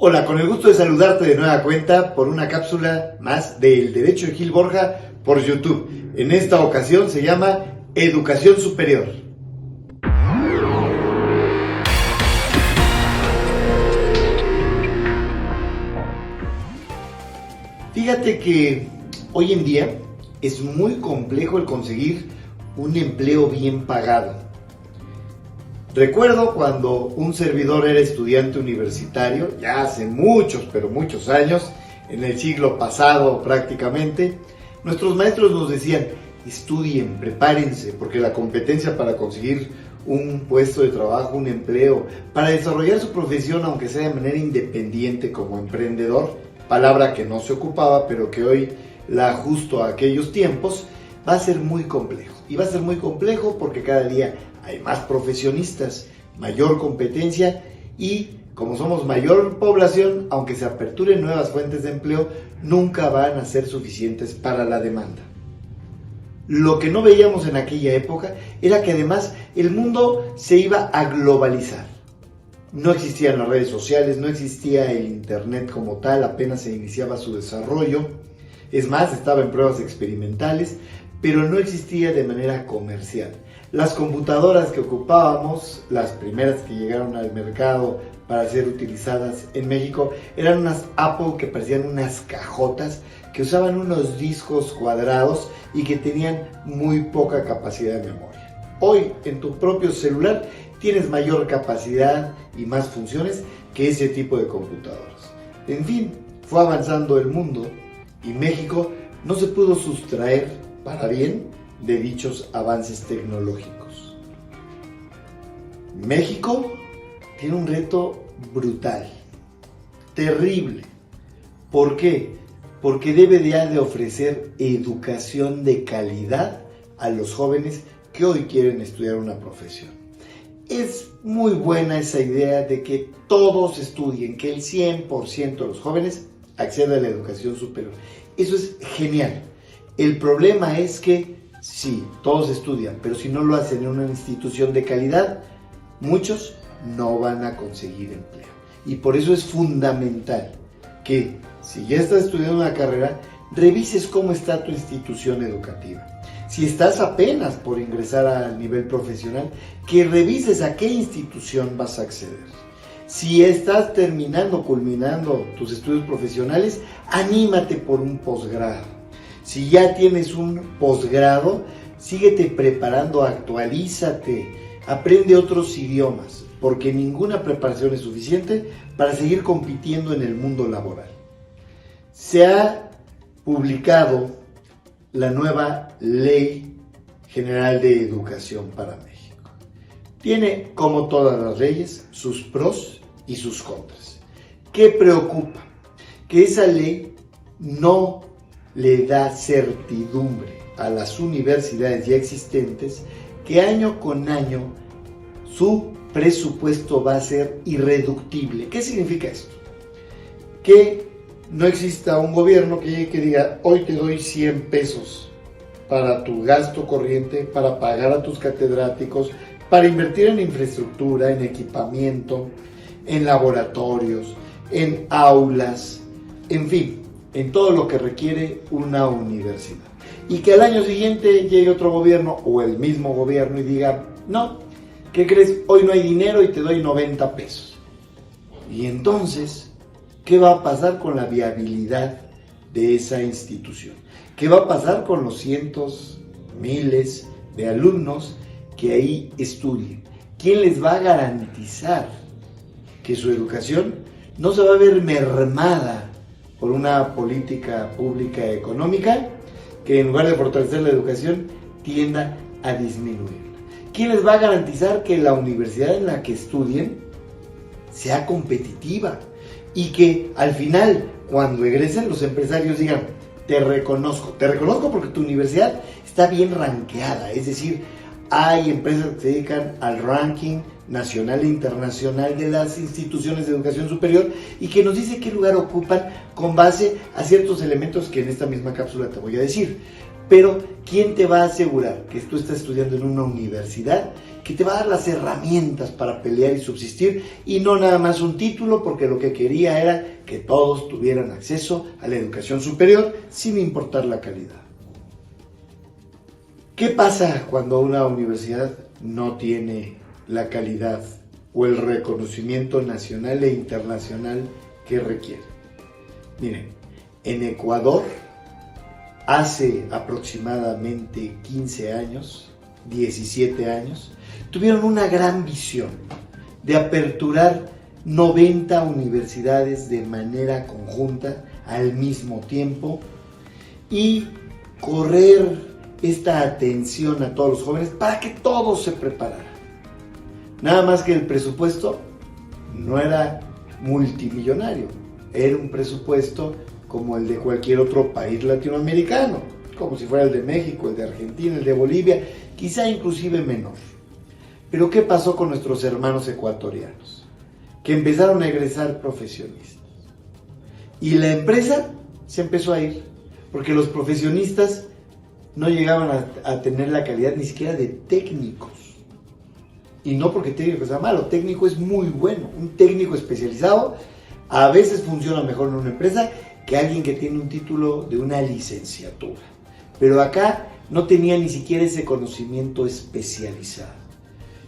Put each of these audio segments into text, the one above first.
Hola, con el gusto de saludarte de nueva cuenta por una cápsula más del Derecho de Gil Borja por YouTube. En esta ocasión se llama Educación Superior. Fíjate que hoy en día es muy complejo el conseguir un empleo bien pagado. Recuerdo cuando un servidor era estudiante universitario, ya hace muchos, pero muchos años, en el siglo pasado prácticamente, nuestros maestros nos decían, estudien, prepárense, porque la competencia para conseguir un puesto de trabajo, un empleo, para desarrollar su profesión, aunque sea de manera independiente como emprendedor, palabra que no se ocupaba, pero que hoy la ajusto a aquellos tiempos, va a ser muy complejo. Y va a ser muy complejo porque cada día hay más profesionistas, mayor competencia y como somos mayor población, aunque se aperturen nuevas fuentes de empleo, nunca van a ser suficientes para la demanda. Lo que no veíamos en aquella época era que además el mundo se iba a globalizar. No existían las redes sociales, no existía el internet como tal, apenas se iniciaba su desarrollo. Es más, estaba en pruebas experimentales, pero no existía de manera comercial. Las computadoras que ocupábamos, las primeras que llegaron al mercado para ser utilizadas en México, eran unas Apple que parecían unas cajotas, que usaban unos discos cuadrados y que tenían muy poca capacidad de memoria. Hoy, en tu propio celular, tienes mayor capacidad y más funciones que ese tipo de computadoras. En fin, fue avanzando el mundo y México no se pudo sustraer para bien de dichos avances tecnológicos. México tiene un reto brutal, terrible. ¿Por qué? Porque debe de ofrecer educación de calidad a los jóvenes que hoy quieren estudiar una profesión. Es muy buena esa idea de que todos estudien, que el 100% de los jóvenes acceda a la educación superior. Eso es genial. El problema es que sí, todos estudian, pero si no lo hacen en una institución de calidad, muchos no van a conseguir empleo. Y por eso es fundamental que si ya estás estudiando una carrera, revises cómo está tu institución educativa. Si estás apenas por ingresar al nivel profesional, que revises a qué institución vas a acceder. Si estás culminando tus estudios profesionales, anímate por un posgrado. Si ya tienes un posgrado, síguete preparando, actualízate, aprende otros idiomas, porque ninguna preparación es suficiente para seguir compitiendo en el mundo laboral. Se ha publicado la nueva Ley General de Educación para México. Tiene, como todas las leyes, sus pros y sus contras. ¿Qué preocupa? Que esa ley no le da certidumbre a las universidades ya existentes que año con año su presupuesto va a ser irreductible. ¿Qué significa esto? Que no exista un gobierno que diga, hoy te doy 100 pesos para tu gasto corriente, para pagar a tus catedráticos, para invertir en infraestructura, en equipamiento, en laboratorios, en aulas, en fin, en todo lo que requiere una universidad. Y que al año siguiente llegue otro gobierno o el mismo gobierno y diga, no, ¿qué crees? Hoy no hay dinero y te doy 90 pesos. Y entonces, ¿qué va a pasar con la viabilidad de esa institución? ¿Qué va a pasar con los cientos, miles de alumnos que ahí estudien? ¿Quién les va a garantizar que su educación no se va a ver mermada por una política pública económica que en lugar de fortalecer la educación tienda a disminuirla? ¿Quién les va a garantizar que la universidad en la que estudien sea competitiva y que al final, cuando egresen, los empresarios digan, te reconozco porque tu universidad está bien rankeada? Es decir, hay empresas que se dedican al ranking nacional e internacional de las instituciones de educación superior y que nos dice qué lugar ocupan con base a ciertos elementos que en esta misma cápsula te voy a decir. Pero ¿quién te va a asegurar que tú estás estudiando en una universidad que te va a dar las herramientas para pelear y subsistir, y no nada más un título, porque lo que quería era que todos tuvieran acceso a la educación superior sin importar la calidad? ¿Qué pasa cuando una universidad no tiene la calidad o el reconocimiento nacional e internacional que requiere? Miren, en Ecuador, hace aproximadamente 15 años, 17 años, tuvieron una gran visión de aperturar 90 universidades de manera conjunta al mismo tiempo y correr esta atención a todos los jóvenes para que todos se prepararan. Nada más que el presupuesto no era multimillonario, era un presupuesto como el de cualquier otro país latinoamericano, como si fuera el de México, el de Argentina, el de Bolivia, quizá inclusive menor. Pero ¿qué pasó con nuestros hermanos ecuatorianos? Que empezaron a egresar profesionistas. Y la empresa se empezó a ir, porque los profesionistas no llegaban a tener la calidad ni siquiera de técnicos. Y no porque técnico sea malo, técnico es muy bueno. Un técnico especializado a veces funciona mejor en una empresa que alguien que tiene un título de una licenciatura. Pero acá no tenía ni siquiera ese conocimiento especializado.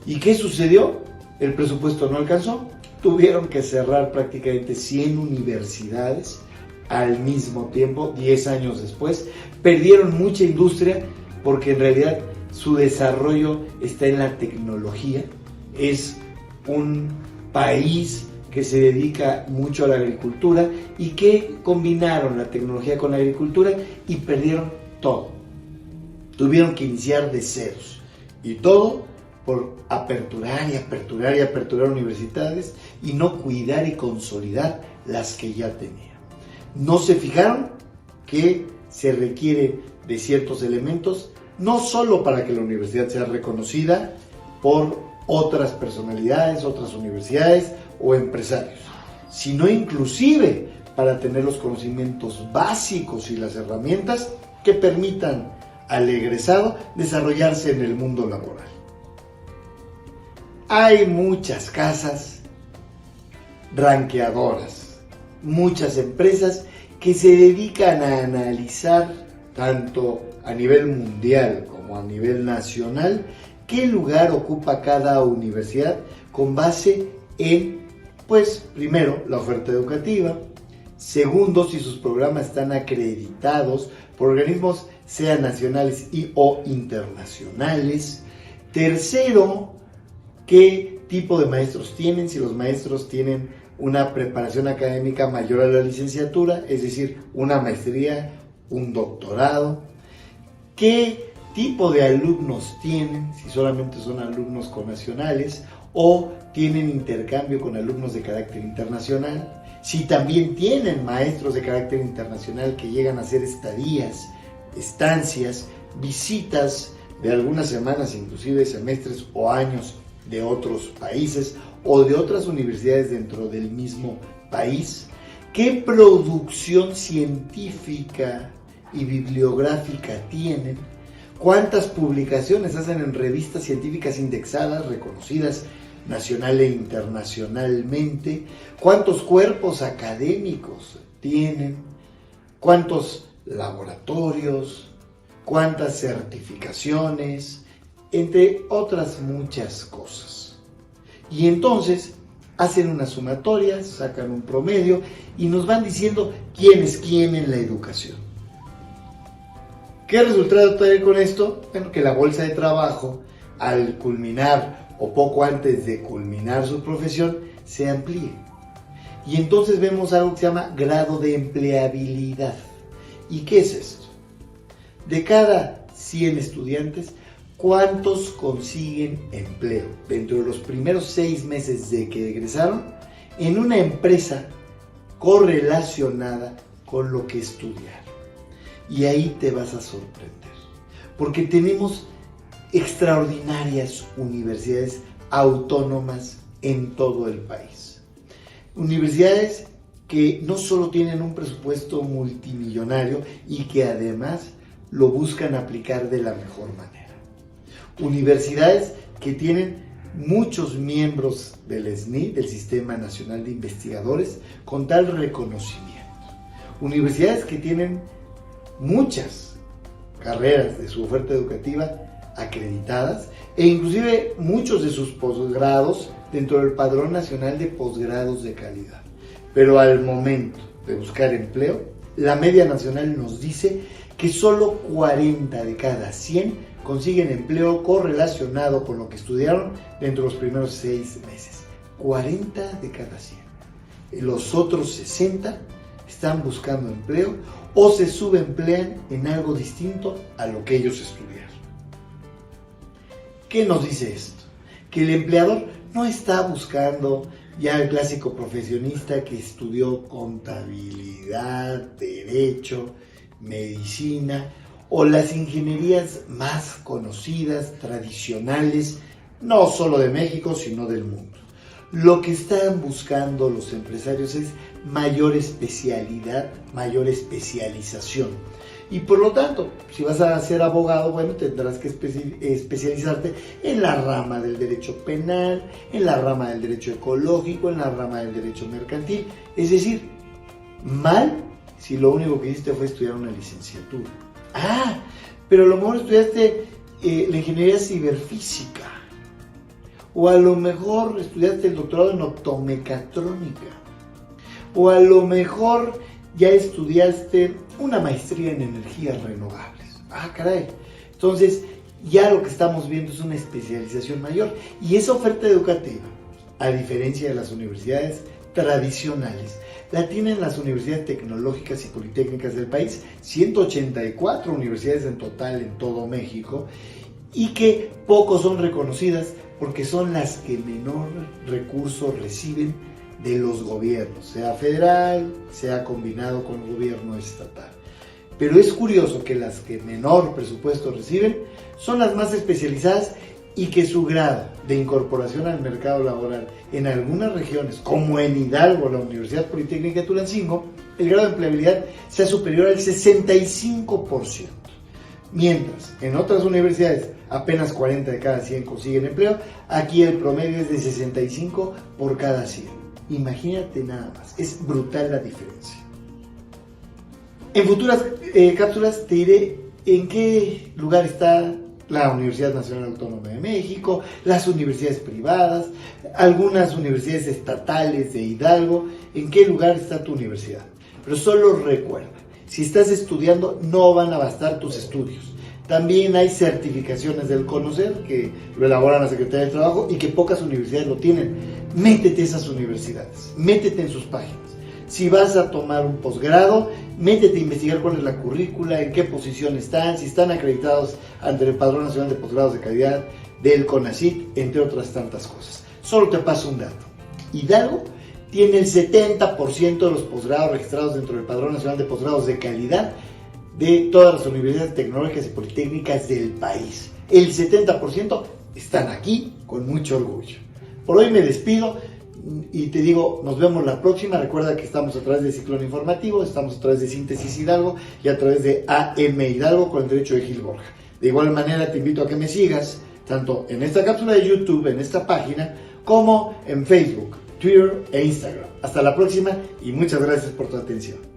¿Y qué sucedió? El presupuesto no alcanzó. Tuvieron que cerrar prácticamente 100 universidades al mismo tiempo, 10 años después. Perdieron mucha industria porque en realidad su desarrollo está en la tecnología. Es un país que se dedica mucho a la agricultura y que combinaron la tecnología con la agricultura y perdieron todo. Tuvieron que iniciar de ceros. Y todo por aperturar y aperturar y aperturar universidades y no cuidar y consolidar las que ya tenían. No se fijaron que se requiere de ciertos elementos, no solo para que la universidad sea reconocida por otras personalidades, otras universidades o empresarios, sino inclusive para tener los conocimientos básicos y las herramientas que permitan al egresado desarrollarse en el mundo laboral. Hay muchas casas ranqueadoras, muchas empresas que se dedican a analizar tanto a nivel mundial como a nivel nacional qué lugar ocupa cada universidad con base en, pues, primero, la oferta educativa, segundo, si sus programas están acreditados por organismos sean nacionales y o internacionales, tercero, qué tipo de maestros tienen, si los maestros tienen una preparación académica mayor a la licenciatura, es decir, una maestría, un doctorado, qué tipo de alumnos tienen, si solamente son alumnos connacionales o tienen intercambio con alumnos de carácter internacional, si también tienen maestros de carácter internacional que llegan a hacer estadías, estancias, visitas de algunas semanas, inclusive semestres o años de otros países o de otras universidades dentro del mismo país, qué producción científica y bibliográfica tienen, cuántas publicaciones hacen en revistas científicas indexadas, reconocidas nacional e internacionalmente, cuántos cuerpos académicos tienen, cuántos laboratorios, cuántas certificaciones, entre otras muchas cosas. Y entonces hacen una sumatoria, sacan un promedio y nos van diciendo quién es quién en la educación. ¿Qué resultado trae con esto? Bueno, que la bolsa de trabajo, al culminar o poco antes de culminar su profesión, se amplíe. Y entonces vemos algo que se llama grado de empleabilidad. ¿Y qué es esto? De cada 100 estudiantes, ¿cuántos consiguen empleo dentro de los primeros 6 meses de que egresaron en una empresa correlacionada con lo que estudiaron? Y ahí te vas a sorprender, porque tenemos extraordinarias universidades autónomas en todo el país. Universidades que no solo tienen un presupuesto multimillonario y que además lo buscan aplicar de la mejor manera. Universidades que tienen muchos miembros del SNI, del Sistema Nacional de Investigadores, con tal reconocimiento. Universidades que tienen muchas carreras de su oferta educativa acreditadas e inclusive muchos de sus posgrados dentro del Padrón Nacional de Posgrados de Calidad. Pero al momento de buscar empleo, la media nacional nos dice que solo 40 de cada 100 consiguen empleo correlacionado con lo que estudiaron dentro de los primeros 6 meses. 40 de cada 100. Los otros 60 están buscando empleo o se subemplean en algo distinto a lo que ellos estudiaron. ¿Qué nos dice esto? Que el empleador no está buscando ya el clásico profesionista que estudió contabilidad, derecho, medicina o las ingenierías más conocidas, tradicionales, no solo de México, sino del mundo. Lo que están buscando los empresarios es mayor especialidad, mayor especialización. Y por lo tanto, si vas a ser abogado, bueno, tendrás que especializarte en la rama del derecho penal, en la rama del derecho ecológico, en la rama del derecho mercantil. Es decir, mal si lo único que hiciste fue estudiar una licenciatura. Pero a lo mejor estudiaste la ingeniería ciberfísica. O a lo mejor estudiaste el doctorado en optomecatrónica. O a lo mejor ya estudiaste una maestría en energías renovables. Caray. Entonces, ya lo que estamos viendo es una especialización mayor. Y esa oferta educativa, a diferencia de las universidades tradicionales, la tienen las universidades tecnológicas y politécnicas del país, 184 universidades en total en todo México, y que pocos son reconocidas porque son las que menor recursos reciben de los gobiernos, sea federal, sea combinado con el gobierno estatal. Pero es curioso que las que menor presupuesto reciben son las más especializadas y que su grado de incorporación al mercado laboral en algunas regiones, como en Hidalgo, la Universidad Politécnica de Tulancingo, el grado de empleabilidad sea superior al 65%. Mientras en otras universidades apenas 40 de cada 100 consiguen empleo, aquí el promedio es de 65 por cada 100. Imagínate nada más, es brutal la diferencia. En futuras cápsulas te diré en qué lugar está la Universidad Nacional Autónoma de México, las universidades privadas, algunas universidades estatales de Hidalgo, en qué lugar está tu universidad. Pero solo recuerda, si estás estudiando no van a bastar tus estudios. También hay certificaciones del CONOCER que lo elabora la Secretaría de Trabajo y que pocas universidades lo tienen. Métete a esas universidades, métete en sus páginas. Si vas a tomar un posgrado, métete a investigar cuál es la currícula, en qué posición están, si están acreditados ante el Padrón Nacional de Posgrados de Calidad del CONACYT, entre otras tantas cosas. Solo te paso un dato. Hidalgo tiene el 70% de los posgrados registrados dentro del Padrón Nacional de Posgrados de Calidad de todas las universidades tecnológicas y politécnicas del país. El 70% están aquí con mucho orgullo. Por hoy me despido y te digo, nos vemos la próxima. Recuerda que estamos a través de Ciclón Informativo, estamos a través de Síntesis Hidalgo y a través de AM Hidalgo con el derecho de Gil Borja. De igual manera te invito a que me sigas tanto en esta cápsula de YouTube, en esta página, como en Facebook, Twitter e Instagram. Hasta la próxima y muchas gracias por tu atención.